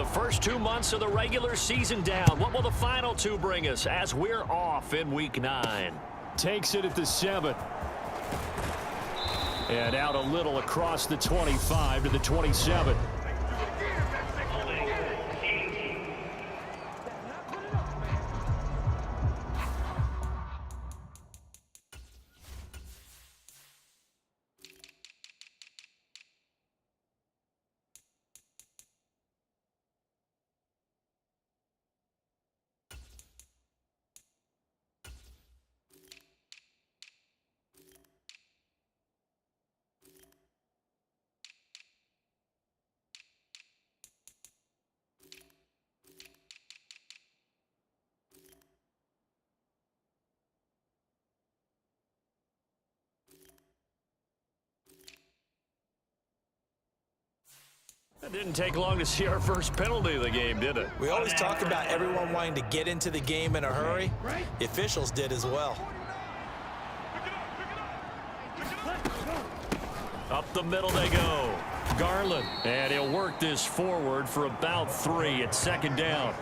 The first 2 months of the regular season down. What will the final two bring us as we're off in Week 9? Takes it at the 7. And out a little across the 25 to the 27. It didn't take long to see our first penalty of the game, did it? We always talk about everyone wanting to get into the game in a hurry. The officials did as well. Up the middle they go. Garland. And he'll work this forward for about 3 at second down.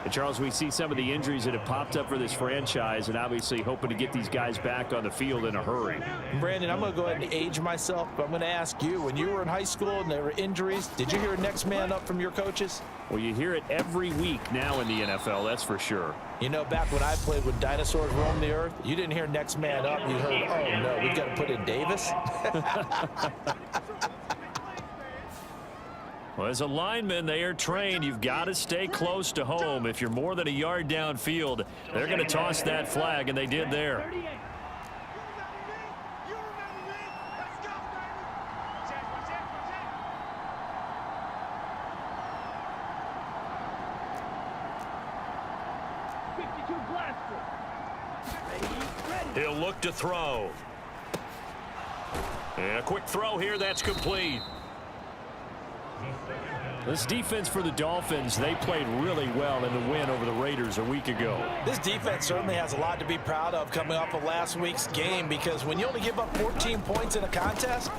And Charles, we see some of the injuries that have popped up for this franchise, and obviously hoping to get these guys back on the field in a hurry. Brandon, I'm going to go ahead and age myself, but I'm going to ask you, when you were in high school and there were injuries, did you hear next man up from your coaches? Well, you hear it every week now in the NFL, that's for sure. You know, back when I played when dinosaurs roamed the earth, you didn't hear next man up. You heard, oh, no, we've got to put in Davis. Well, as a lineman, they are trained. You've got to stay close to home. If you're more than a yard downfield, they're going to toss that flag, and they did there. He'll look to throw. And a quick throw here. That's complete. This defense for the Dolphins, they played really well in the win over the Raiders a week ago. This defense certainly has a lot to be proud of coming off of last week's game, because when you only give up 14 points in a contest,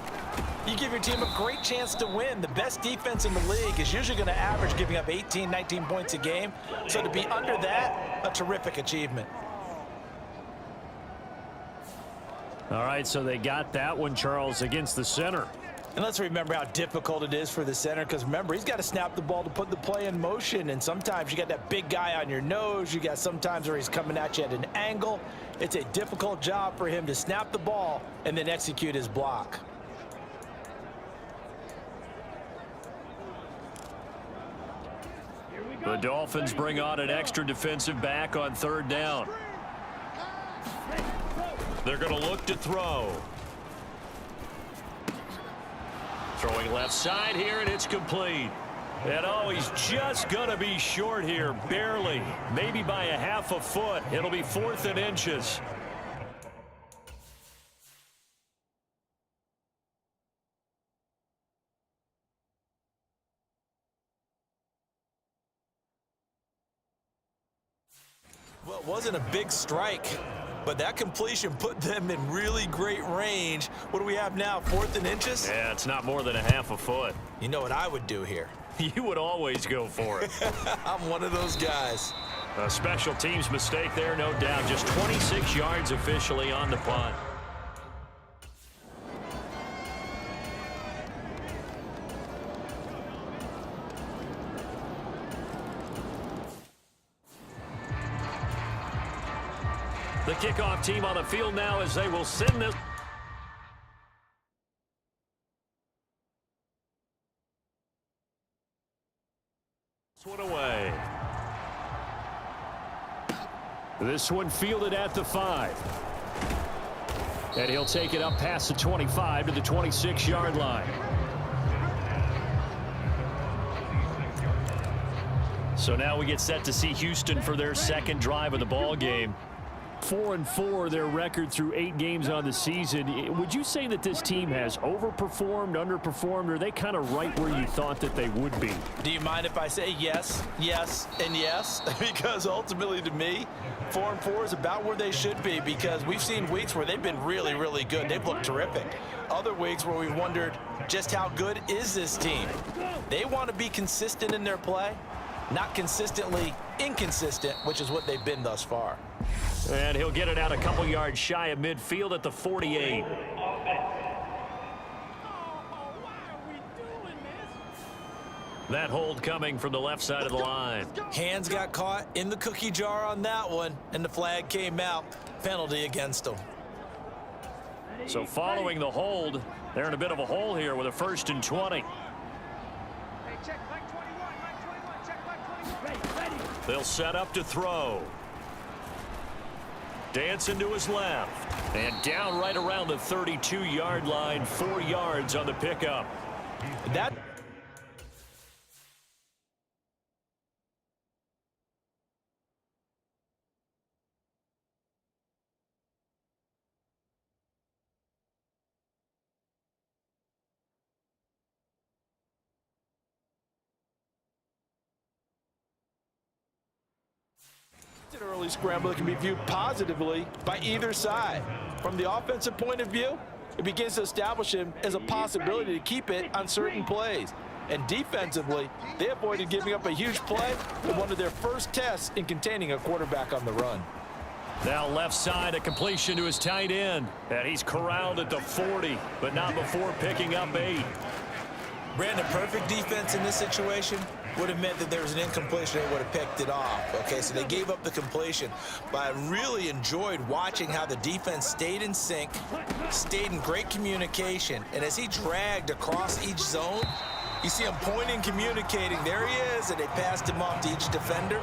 you give your team a great chance to win. The best defense in the league is usually going to average giving up 18, 19 points a game. So to be under that, a terrific achievement. All right, so they got that one, Charles, against the center. And let's remember how difficult it is for the center, because remember, he's got to snap the ball to put the play in motion, and sometimes you got that big guy on your nose. You got sometimes where he's coming at you at an angle. It's a difficult job for him to snap the ball and then execute his block. The Dolphins bring on an extra defensive back on third down. They're going to look to throw. Throwing left side here, and it's complete. And oh, he's just going to be short here, barely. Maybe by a half a foot. It'll be 4th and inches. Well, it wasn't a big strike, but that completion put them in really great range. What do we have now, 4th and inches? Yeah, it's not more than a half a foot. You know what I would do here? You would always go for it. I'm one of those guys. A special teams mistake there, no doubt. Just 26 yards officially on the punt. The kickoff team on the field now as they will send this one away. This one fielded at the 5. And he'll take it up past the 25 to the 26-yard line. So now we get set to see Houston for their second drive of the ball game. 4-4 their record through 8 games on the season. Would you say that this team has overperformed, underperformed, or are they kind of right where you thought that they would be? Do you mind if I say yes, yes, and yes? Because ultimately to me, 4-4 is about where they should be, because we've seen weeks where they've been really, really good. They've looked terrific. Other weeks where we've wondered just how good is this team. They want to be consistent in their play, not consistently inconsistent, which is what they've been thus far. And he'll get it out a couple yards shy of midfield at the 48. That hold coming from the left side of the line. Hands got caught in the cookie jar on that one, and the flag came out. Penalty against them. So following the hold, they're in a bit of a hole here with a 1st and 20. They'll set up to throw. Dancing to his left. And down right around the 32-yard line, 4 yards on the pickup. That an early scramble that can be viewed positively by either side. From the offensive point of view, it begins to establish him as a possibility to keep it on certain plays. And defensively, they avoided giving up a huge play in one of their first tests in containing a quarterback on the run. Now left side, a completion to his tight end. And he's corralled at the 40, but not before picking up 8. Brandon, perfect defense in this situation would have meant that there was an incompletion. They would have picked it off. Okay, so they gave up the completion. But I really enjoyed watching how the defense stayed in sync, stayed in great communication. And as he dragged across each zone, you see him pointing, communicating. There he is, and they passed him off to each defender.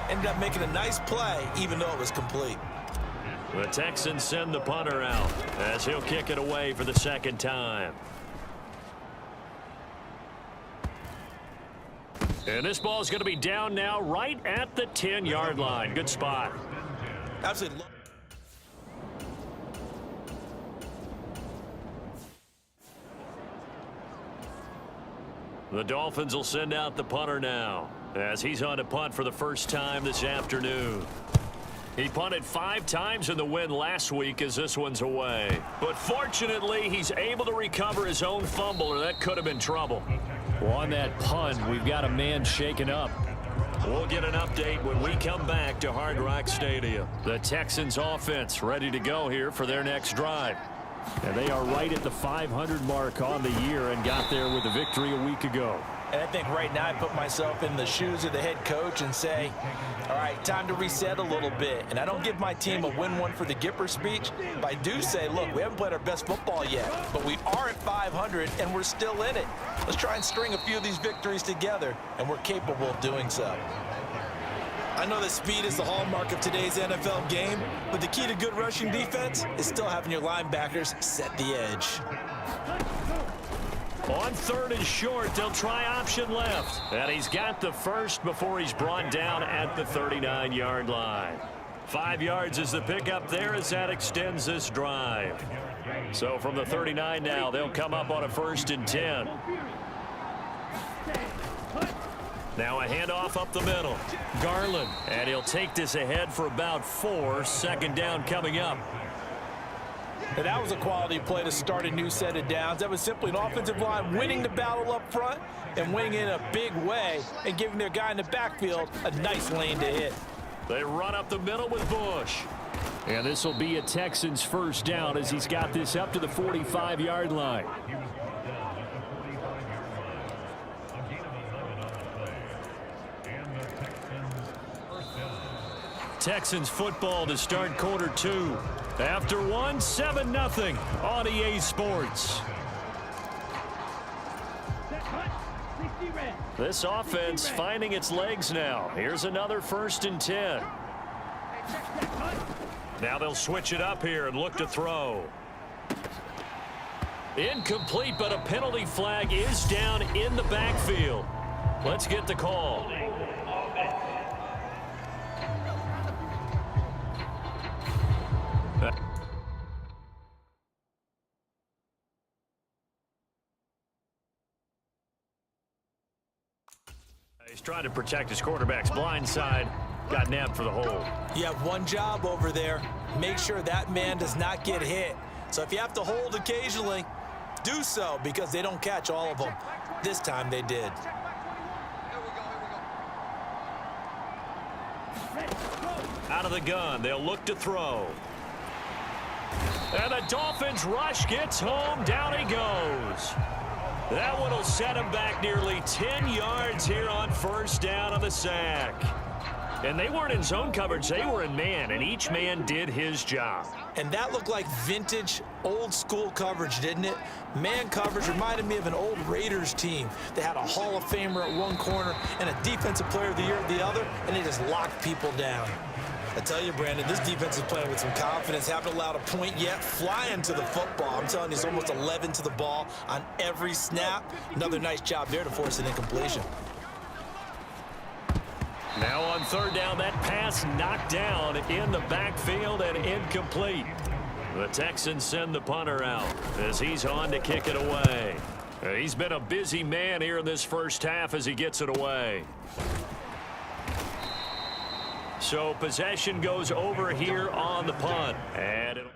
Ended up making a nice play, even though it was complete. The Texans send the punter out as he'll kick it away for the 2nd time. And this ball is going to be down now right at the 10-yard line. Good spot. Absolutely. The Dolphins will send out the punter now as he's on to punt for the first time this afternoon. He punted 5 times in the win last week as this one's away. But fortunately, he's able to recover his own fumble, or that could have been trouble. Well, on that punt, we've got a man shaken up. We'll get an update when we come back to Hard Rock Stadium. The Texans offense ready to go here for their next drive. And they are right at the 500 mark on the year and got there with a victory a week ago. And I think right now I put myself in the shoes of the head coach and say, all right, time to reset a little bit. And I don't give my team a win one for the Gipper speech, but I do say, look, we haven't played our best football yet, but we are at 500 and we're still in it. Let's try and string a few of these victories together, and we're capable of doing so. I know that speed is the hallmark of today's NFL game, but the key to good rushing defense is still having your linebackers set the edge. On 3rd and short, they'll try option left. And he's got the first before he's brought down at the 39-yard line. 5 yards is the pickup there as that extends this drive. So from the 39 now, they'll come up on a 1st and 10. Now a handoff up the middle. Garland, and he'll take this ahead for about 4. 2nd down coming up. And that was a quality play to start a new set of downs. That was simply an offensive line winning the battle up front and winning in a big way and giving their guy in the backfield a nice lane to hit. They run up the middle with Bush. And this will be a Texans 1st down as he's got this up to the 45-yard line. Texans football to start quarter 2. After 1, 7-0 on EA Sports. This offense finding its legs now. Here's another 1st and 10. Now they'll switch it up here and look to throw. Incomplete, but a penalty flag is down in the backfield. Let's get the call. He's trying to protect his quarterback's blind side. Got nabbed for the hold. You have one job over there. Make sure that man does not get hit. So if you have to hold occasionally, do so because they don't catch all of them. This time they did. Out of the gun, they'll look to throw. And the Dolphins rush gets home. Down he goes. That one will set him back nearly 10 yards here on first down on the sack. And they weren't in zone coverage. They were in man, and each man did his job. And that looked like vintage, old-school coverage, didn't it? Man coverage reminded me of an old Raiders team. They had a Hall of Famer at one corner and a Defensive Player of the Year at the other, and they just locked people down. I tell you, Brandon, this defense is playing with some confidence. Haven't allowed a point yet. Flying to the football. I'm telling you, it's almost 11 to the ball on every snap. Another nice job there to force an incompletion. Now on third down, that pass knocked down in the backfield and incomplete. The Texans send the punter out as he's on to kick it away. He's been a busy man here in this first half as he gets it away. So possession goes over here on the punt. And it'll...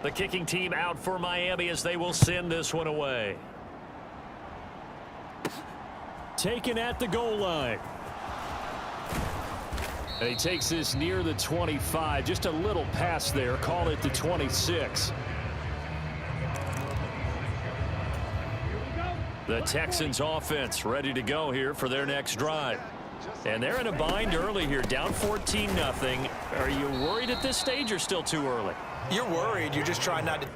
The kicking team out for Miami as they will send this one away. Taken at the goal line. And he takes this near the 25. Just a little pass there. Call it the 26. The Texans offense ready to go here for their next drive. And they're in a bind early here, down 14-0. Are you worried at this stage or still too early? You're worried. You're just trying not to...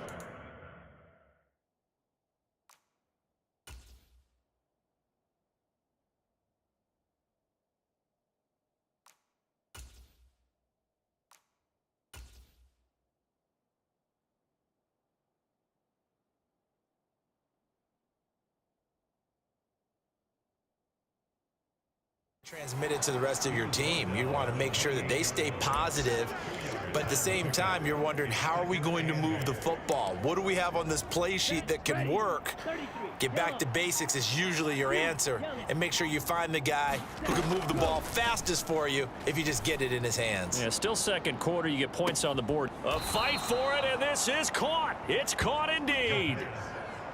transmit it to the rest of your team. You want to make sure that they stay positive, but at the same time, you're wondering, how are we going to move the football? What do we have on this play sheet that can work? Get back to basics is usually your answer, and make sure you find the guy who can move the ball fastest for you if you just get it in his hands. Yeah, still second quarter. You get points on the board. A fight for it, and this is caught. It's caught indeed.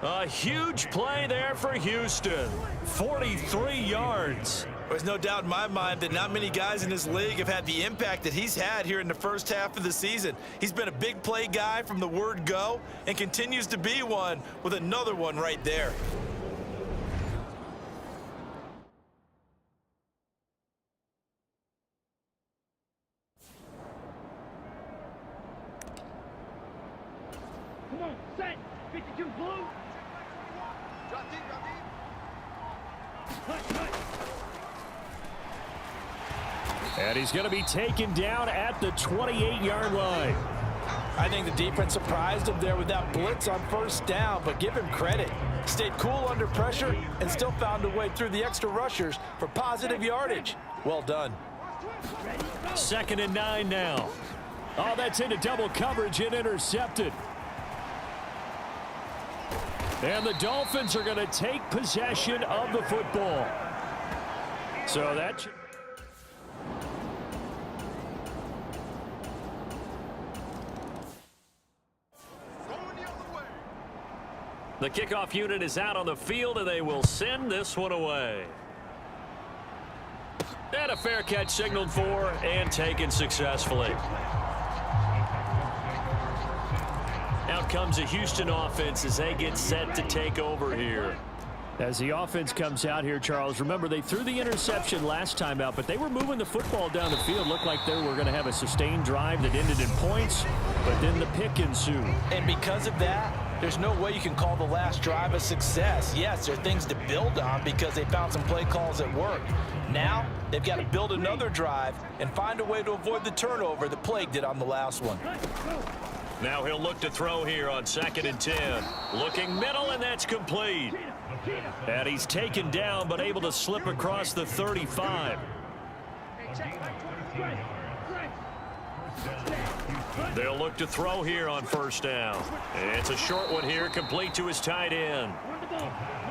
A huge play there for Houston. 43 yards. There's no doubt in my mind that not many guys in this league have had the impact that he's had here in the first half of the season. He's been a big play guy from the word go and continues to be one with another one right there. Come on, set. 52 blue. Drop deep, drop deep. Cut. And he's going to be taken down at the 28-yard line. I think the defense surprised him there with that blitz on first down, but give him credit. Stayed cool under pressure and still found a way through the extra rushers for positive yardage. Well done. 2nd and 9 now. Oh, that's into double coverage and intercepted. And the Dolphins are going to take possession of the football. So that... The kickoff unit is out on the field, and they will send this one away. And a fair catch signaled for and taken successfully. Out comes the Houston offense as they get set to take over here. As the offense comes out here, Charles, remember they threw the interception last time out, but they were moving the football down the field. Looked like they were going to have a sustained drive that ended in points, but then the pick ensued. And because of that, there's no way you can call the last drive a success. Yes, there are things to build on because they found some play calls that worked. Now, they've got to build another drive and find a way to avoid the turnover that plagued it on the last one. Now he'll look to throw here on 2nd and 10. Looking middle, and that's complete. And he's taken down, but able to slip across the 35. They'll look to throw here on first down. It's a short one here, complete to his tight end.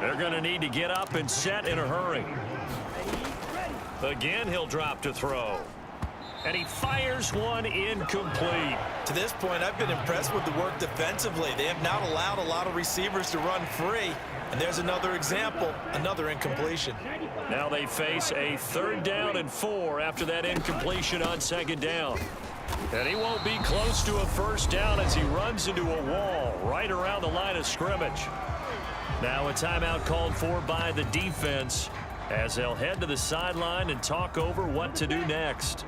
They're going to need to get up and set in a hurry. Again, he'll drop to throw. And he fires one incomplete. To this point, I've been impressed with the work defensively. They have not allowed a lot of receivers to run free. And there's another example, another incompletion. Now they face a 3rd down and 4 after that incompletion on 2nd down. And he won't be close to a 1st down as he runs into a wall right around the line of scrimmage. Now a timeout called for by the defense as they'll head to the sideline and talk over what to do next.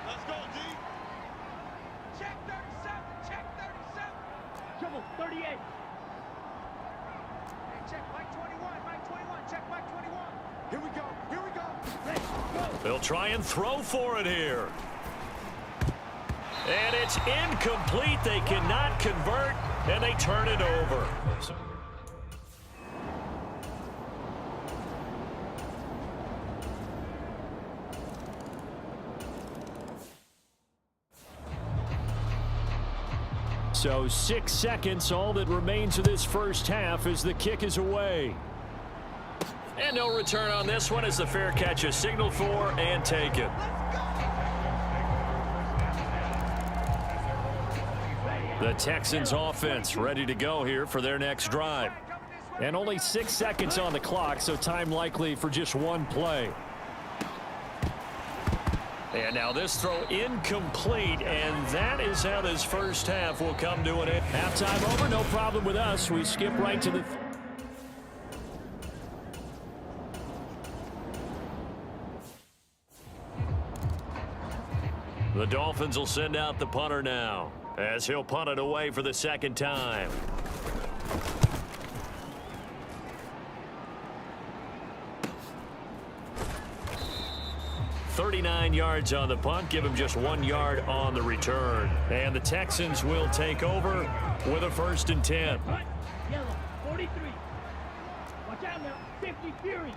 Let's go, D. Check 37. Check 37. Dribble 38. Hey, check Mike 21. Mike 21. Check Mike 21. Here we go. Here we go. Let's go. They'll try and throw for it here. And it's incomplete. They cannot convert, and they turn it over. So 6 seconds, all that remains of this first half as the kick is away. And no return on this one as the fair catch is signaled for and taken. The Texans offense ready to go here for their next drive. And only 6 seconds on the clock, so time likely for just one play. And now this throw incomplete, and that is how this first half will come to an end. Halftime over, no problem with us. We skip right to the... The Dolphins will send out the punter now as he'll punt it away for the 2nd time. .39 yards on the punt, give him just 1 yard on the return. And the Texans will take over with a 1st and 10. Yellow 43. Watch out now. 50 Fury.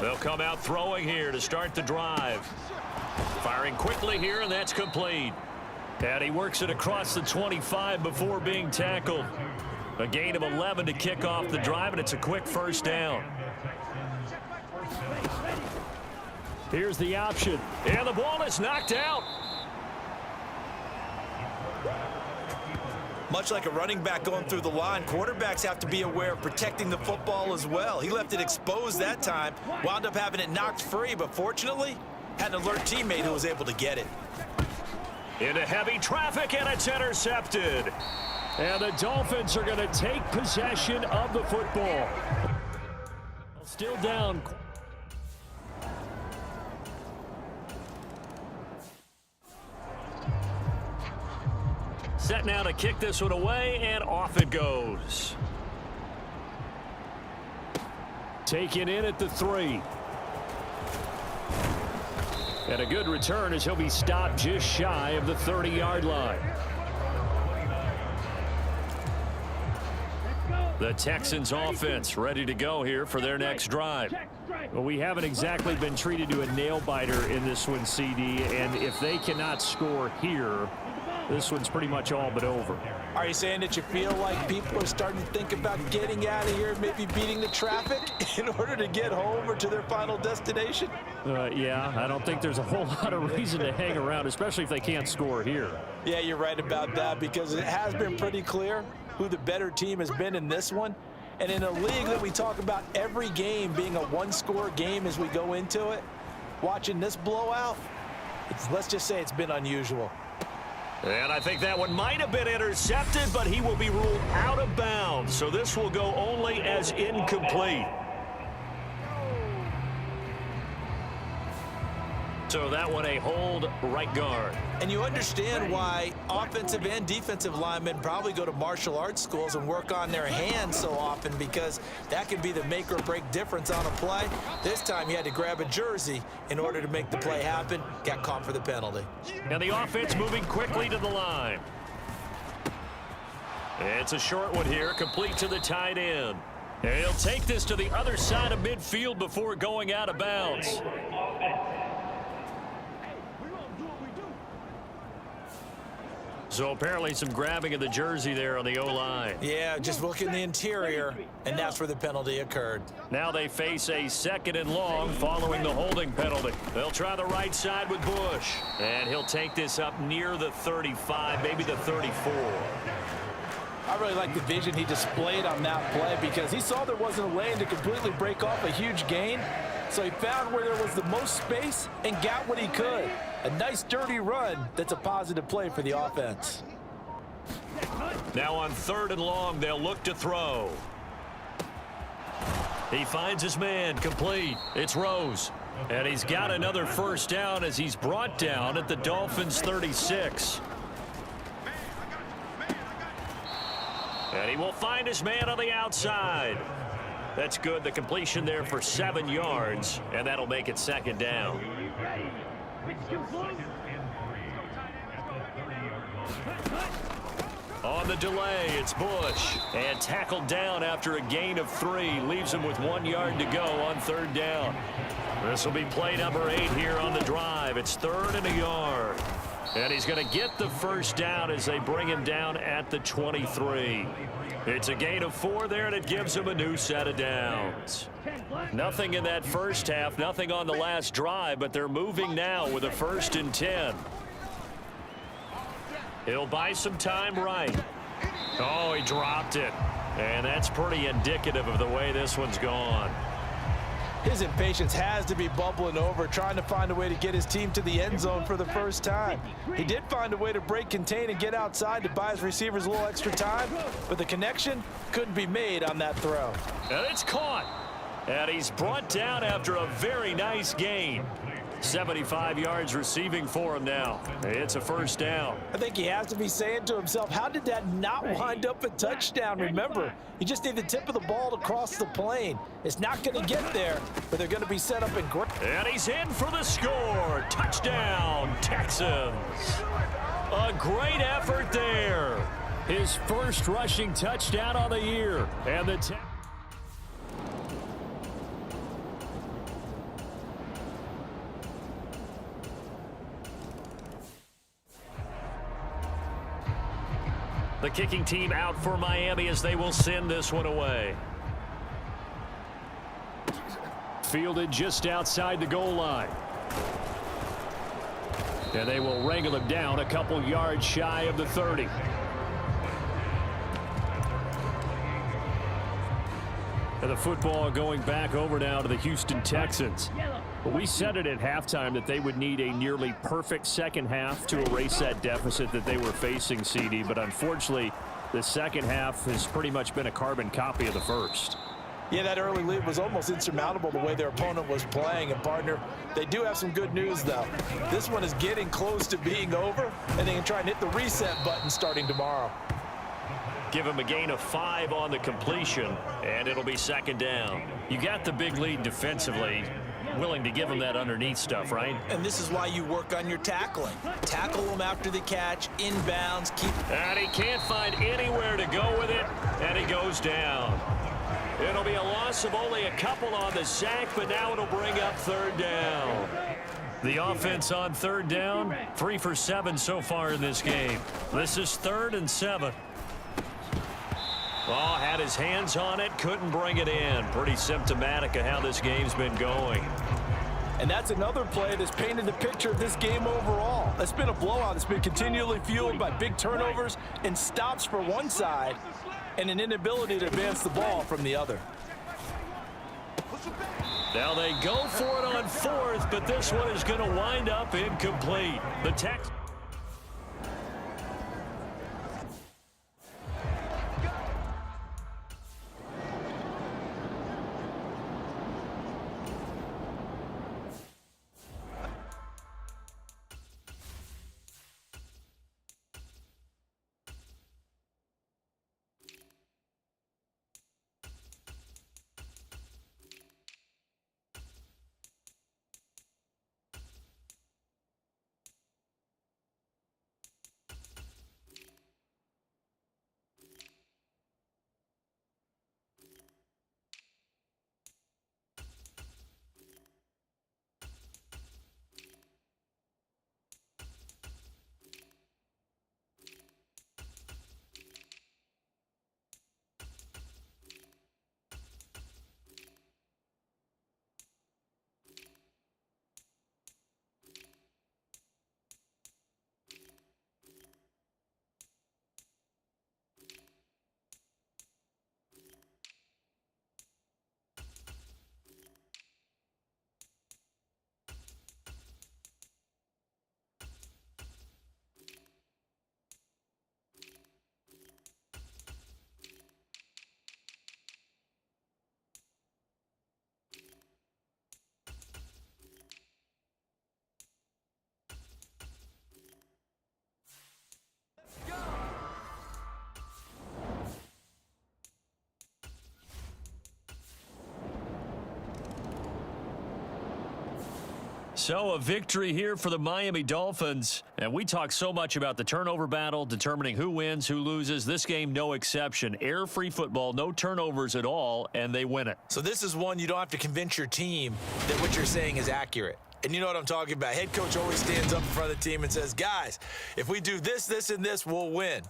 They'll come out throwing here to start the drive. Firing quickly here, and that's complete. And he works it across the 25 before being tackled. A gain of 11 to kick off the drive, and it's a quick 1st down. Here's the option. And the ball is knocked out. Much like a running back going through the line, quarterbacks have to be aware of protecting the football as well. He left it exposed that time, wound up having it knocked free, but fortunately, had an alert teammate who was able to get it. Into heavy traffic, and it's intercepted. And the Dolphins are going to take possession of the football. Still down. Set now to kick this one away, and off it goes. Taken in at the 3. And a good return as he'll be stopped just shy of the 30-yard line. The Texans offense ready to go here for their next drive. Well, we haven't exactly been treated to a nail-biter in this one, CD, and if they cannot score here, this one's pretty much all but over. Are you saying that you feel like people are starting to think about getting out of here, maybe beating the traffic in order to get home or to their final destination? Yeah, I don't think there's a whole lot of reason to hang around, especially if they can't score here. Yeah, you're right about that, because it has been pretty clear who the better team has been in this one. And in a league that we talk about every game being a one-score game as we go into it, watching this blowout, let's just say it's been unusual. And I think that one might have been intercepted, but he will be ruled out of bounds. So this will go only as incomplete. So that one a hold right guard. And you understand why offensive and defensive linemen probably go to martial arts schools and work on their hands so often, because that can be the make or break difference on a play. This time he had to grab a jersey in order to make the play happen. Got caught for the penalty. And the offense moving quickly to the line. It's a short one here, complete to the tight end. And he'll take this to the other side of midfield before going out of bounds. So apparently some grabbing of the jersey there on the O-line. Yeah, just look in the interior, and that's where the penalty occurred. Now they face a 2nd and long following the holding penalty. They'll try the right side with Bush. And he'll take this up near the 35, maybe the 34. I really like the vision he displayed on that play because he saw there wasn't a lane to completely break off a huge gain. So he found where there was the most space and got what he could. A nice dirty run that's a positive play for the offense. Now on 3rd and long, they'll look to throw. He finds his man, complete. It's Rose. And he's got another first down as he's brought down at the Dolphins' 36. And he will find his man on the outside. That's good. The completion there for 7 yards, and that'll make it 2nd down. On the delay, it's Bush. And tackled down after a gain of 3. Leaves him with 1 yard to go on 3rd down. This will be play number 8 here on the drive. It's 3rd and a yard. And he's going to get the first down as they bring him down at the 23. It's a gain of 4 there, and it gives him a new set of downs. Nothing in that first half, nothing on the last drive, but they're moving now with a 1st and 10. He'll buy some time right. Oh, he dropped it. And that's pretty indicative of the way this one's gone. His impatience has to be bubbling over, trying to find a way to get his team to the end zone for the first time. He did find a way to break contain and get outside to buy his receivers a little extra time, but the connection couldn't be made on that throw. And it's caught. And he's brought down after a very nice gain. 75 yards receiving for him now. It's a first down. I think he has to be saying to himself, how did that not wind up a touchdown? Remember, you just need the tip of the ball to cross the plane. It's not going to get there, but they're going to be set up in great. And he's in for the score. Touchdown, Texans. A great effort there. His first rushing touchdown on the year. And the The kicking team out for Miami as they will send this one away. fielded just outside the goal line. And they will wrangle him down a couple yards shy of the 30. And the football going back over now to the Houston Texans. But we said it at halftime that they would need a nearly perfect second half to erase that deficit that they were facing, CD. But unfortunately, the second half has pretty much been a carbon copy of the first. Yeah, that early lead was almost insurmountable the way their opponent was playing. And, partner, they do have some good news, though. This one is getting close to being over, and they can try and hit the reset button starting tomorrow. Give him a gain of 5 on the completion, and it'll be second down. You got the big lead defensively. Willing to give him that underneath stuff, right? And this is why you work on your tackling. Tackle him after the catch, inbounds, keep... And he can't find anywhere to go with it, and he goes down. It'll be a loss of only a couple on the sack, but now it'll bring up third down. The offense on third down, 3 for 7 so far in this game. This is 3rd and 7. Oh, had his hands on it, couldn't bring it in. Pretty symptomatic of how this game's been going. And that's another play that's painted the picture of this game overall. It's been a blowout. It's been continually fueled by big turnovers and stops for one side and an inability to advance the ball from the other. Now they go for it on 4th, but this one is going to wind up incomplete. The Texans. So a victory here for the Miami Dolphins. And we talk so much about the turnover battle, determining who wins, who loses. This game, no exception. Air-free football, no turnovers at all, and they win it. So this is one you don't have to convince your team that what you're saying is accurate. And you know what I'm talking about. Head coach always stands up in front of the team and says, guys, if we do this, this, and this, we'll win.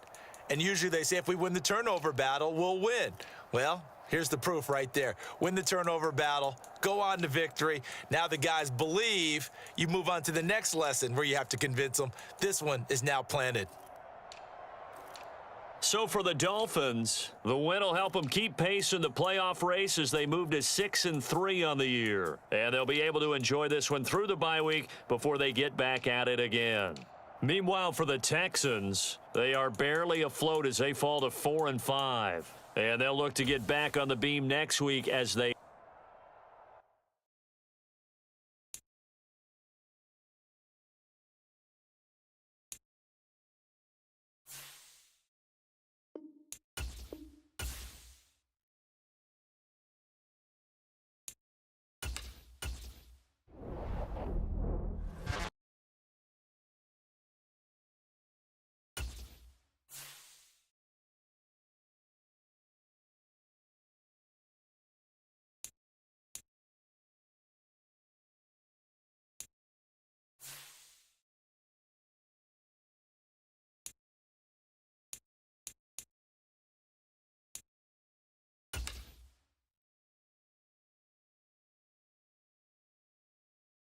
And usually they say if we win the turnover battle, we'll win. Well, here's the proof right there. Win the turnover battle, go on to victory. Now the guys believe. You move on to the next lesson where you have to convince them. This one is now planted. So for the Dolphins, the win will help them keep pace in the playoff race as they move to 6-3 on the year. And they'll be able to enjoy this one through the bye week before they get back at it again. Meanwhile, for the Texans, they are barely afloat as they fall to 4-5. And they'll look to get back on the beam next week as they